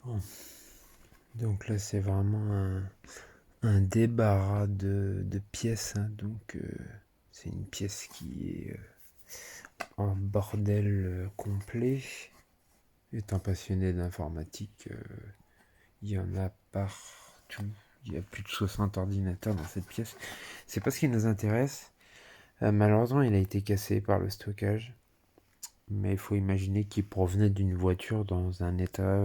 Bon. Donc là, c'est vraiment un débarras de pièces, hein. Donc, c'est une pièce qui est en bordel complet. Étant passionné d'informatique, il y en a partout. Il y a plus de 60 ordinateurs dans cette pièce. C'est pas ce qui nous intéresse. Malheureusement, il a été cassé par le stockage. Mais il faut imaginer qu'il provenait d'une voiture dans un état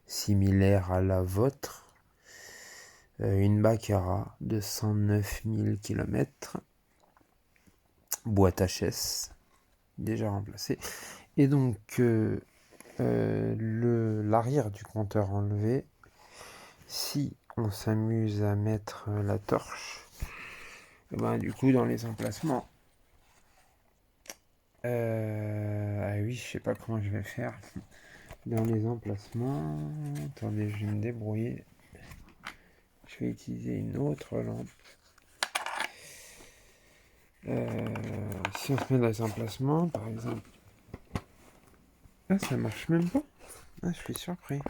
similaire à la vôtre. Une Baccara de 109 000 km. Boîte HS, déjà remplacée. Et donc, l'arrière du compteur enlevé. Si on s'amuse à mettre la torche, et ben, du coup, dans les emplacements, ah oui, je sais pas comment je vais faire. Dans les emplacements, attendez, je vais me débrouiller. Je vais utiliser une autre lampe. Si on se met dans les emplacements, par exemple. Ah, ça marche même pas. Ah, je suis surpris.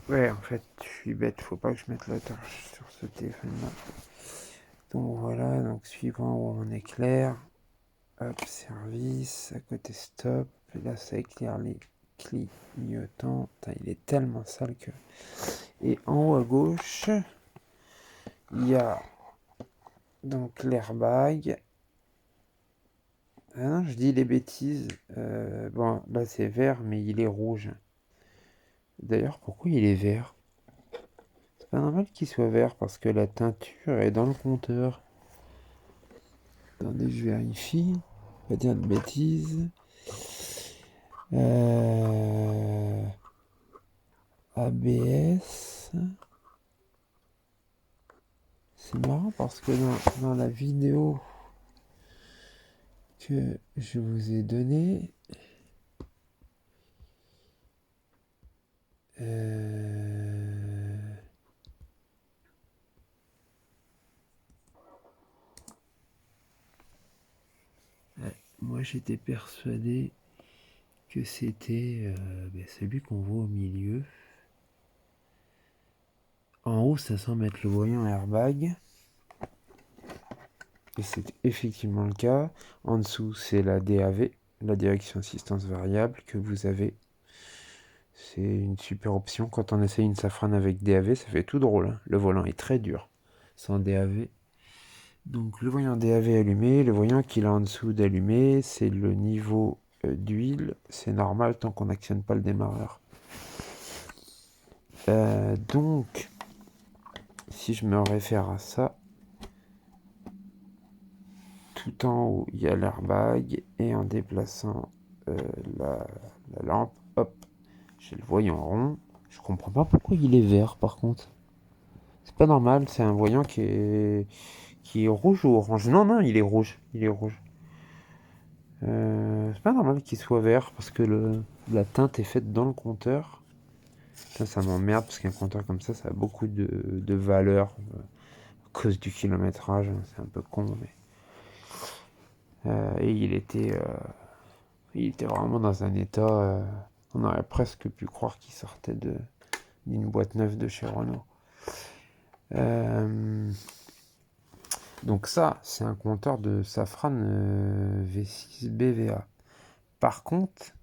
Ouais, en fait, je suis bête. Faut pas que je mette la torche sur ce téléphone-là. Donc voilà, donc suivant où on éclaire. Hop, service, à côté stop. Et là, ça éclaire les clignotants. Putain, il est tellement sale que... Et en haut à gauche, il y a donc l'airbag. Ah non, je dis les bêtises. Bon, là c'est vert, mais il est rouge. D'ailleurs, pourquoi il est vert? C'est pas normal qu'il soit vert parce que la teinture est dans le compteur. Attendez, je vérifie. Pas dire de bêtises. ABS. C'est marrant parce que dans la vidéo que je vous ai donnée, moi j'étais persuadé que c'était celui qu'on voit au milieu. En haut, ça semble être le voyant airbag. Et c'est effectivement le cas. En dessous, c'est la DAV, la direction assistance variable, que vous avez. C'est une super option. Quand on essaye une Safran avec DAV, ça fait tout drôle, hein. Le volant est très dur sans DAV. Donc le voyant DAV allumé, le voyant qu'il a en dessous d'allumé, c'est le niveau d'huile. C'est normal tant qu'on n'actionne pas le démarreur. Donc, si je me réfère à ça, tout en haut, il y a l'airbag et en déplaçant la lampe, hop, j'ai le voyant rond. Je comprends pas pourquoi il est vert par contre. C'est pas normal, c'est un voyant qui est rouge ou orange. Non, non, il est rouge. Il est rouge. C'est pas normal qu'il soit vert parce que la teinte est faite dans le compteur. Ça m'emmerde parce qu'un compteur comme ça a beaucoup de valeur à cause du kilométrage. C'est un peu con, mais. Et il était vraiment dans un état. On aurait presque pu croire qu'il sortait d'une boîte neuve de chez Renault. Donc ça, c'est un compteur de Safran V6 BVA. Par contre,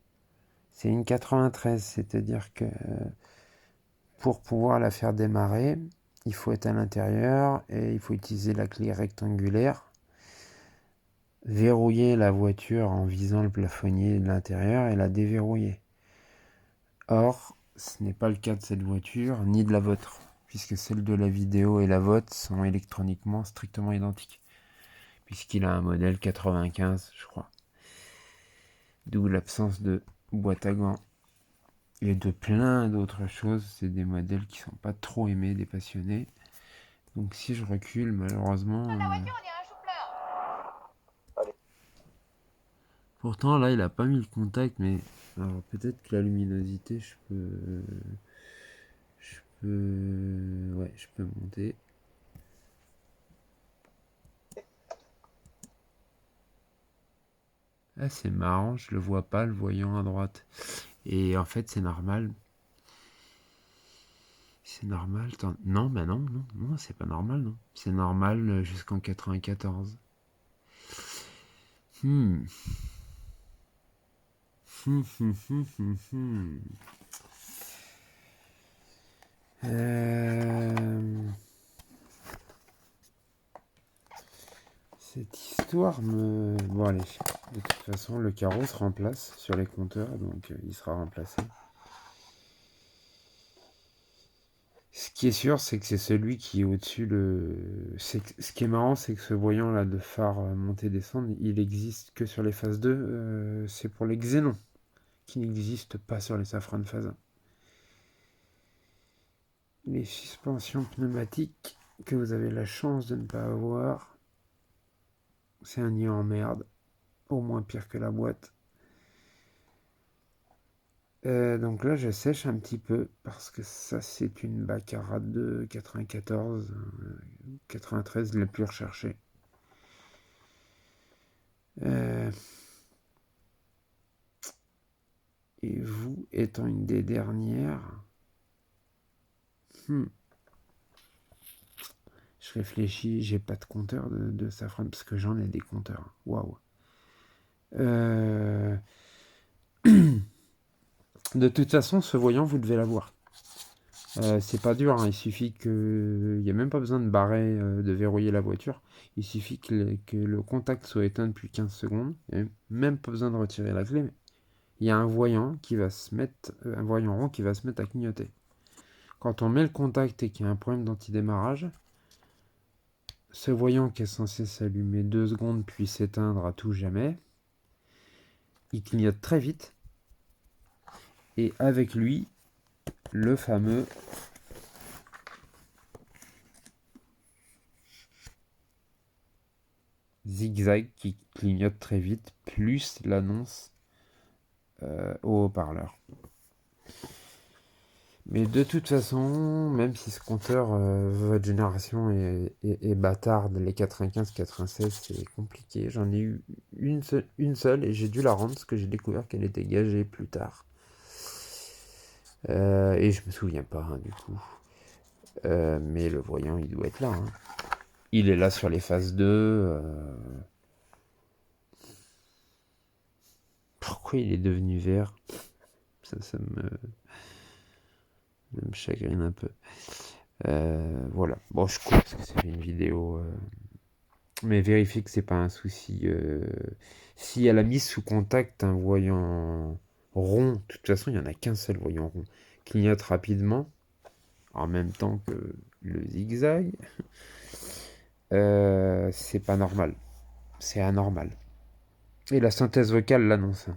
c'est une 93, c'est-à-dire que pour pouvoir la faire démarrer, il faut être à l'intérieur et il faut utiliser la clé rectangulaire, verrouiller la voiture en visant le plafonnier de l'intérieur et la déverrouiller. Or, ce n'est pas le cas de cette voiture, ni de la vôtre, puisque celle de la vidéo et la vôtre sont électroniquement strictement identiques, puisqu'il a un modèle 95, je crois. D'où l'absence de boîte à gants et de plein d'autres choses. C'est des modèles qui sont pas trop aimés des passionnés. Donc si je recule, malheureusement... Pourtant, là, il a pas mis le contact, mais... Alors, peut-être que la luminosité, je peux... Ouais, je peux monter. Ah, c'est marrant, je le vois pas, le voyant à droite. Et en fait, c'est normal. C'est normal. Non, bah non, non, non, c'est pas normal, non. C'est normal jusqu'en 94. Hmm. Euh, Cette histoire me... Bon, allez. De toute façon, le carreau se remplace sur les compteurs, donc il sera remplacé. Ce qui est sûr, c'est que c'est celui qui est au-dessus. Ce qui est marrant, c'est que ce voyant-là de phare monter-descendre, il existe que sur les phases 2. C'est pour les xénons, qui n'existent pas sur les safranes phase 1. Les suspensions pneumatiques que vous avez la chance de ne pas avoir, c'est un nid en merde. Au moins pire que la boîte. Donc là, je sèche un petit peu parce que ça, c'est une Baccarat de 94, 93, la plus recherchée. Euh, et vous, étant une des dernières, je réfléchis, j'ai pas de compteur de safran parce que j'en ai des compteurs. Waouh. Euh, de toute façon, ce voyant, vous devez l'avoir. C'est pas dur, hein, il suffit que. Il n'y a même pas besoin de barrer, de verrouiller la voiture. Il suffit que le contact soit éteint depuis 15 secondes. Il n'y a même pas besoin de retirer la clé. Mais il y a un voyant qui va se mettre, un voyant rond qui va se mettre à clignoter. Quand on met le contact et qu'il y a un problème d'antidémarrage, ce voyant qui est censé s'allumer 2 secondes puis s'éteindre à tout jamais, il clignote très vite. Et avec lui, le fameux zigzag qui clignote très vite, plus l'annonce au haut-parleur. Mais de toute façon, même si ce compteur, votre génération est bâtarde, les 95-96, c'est compliqué. J'en ai eu une seule et j'ai dû la rendre parce que j'ai découvert qu'elle était gagée plus tard. Et je me souviens pas, hein, du coup. Mais le voyant, il doit être là, hein. Il est là sur les phases 2. Pourquoi il est devenu vert? Ça me chagrine un peu. Voilà. Bon, je coupe parce que c'est une vidéo. Mais vérifiez que c'est pas un souci. Si elle a mis sous contact un voyant rond, de toute façon, il n'y en a qu'un seul voyant rond, clignote rapidement, en même temps que le zigzag, c'est pas normal. C'est anormal. Et la synthèse vocale l'annonce.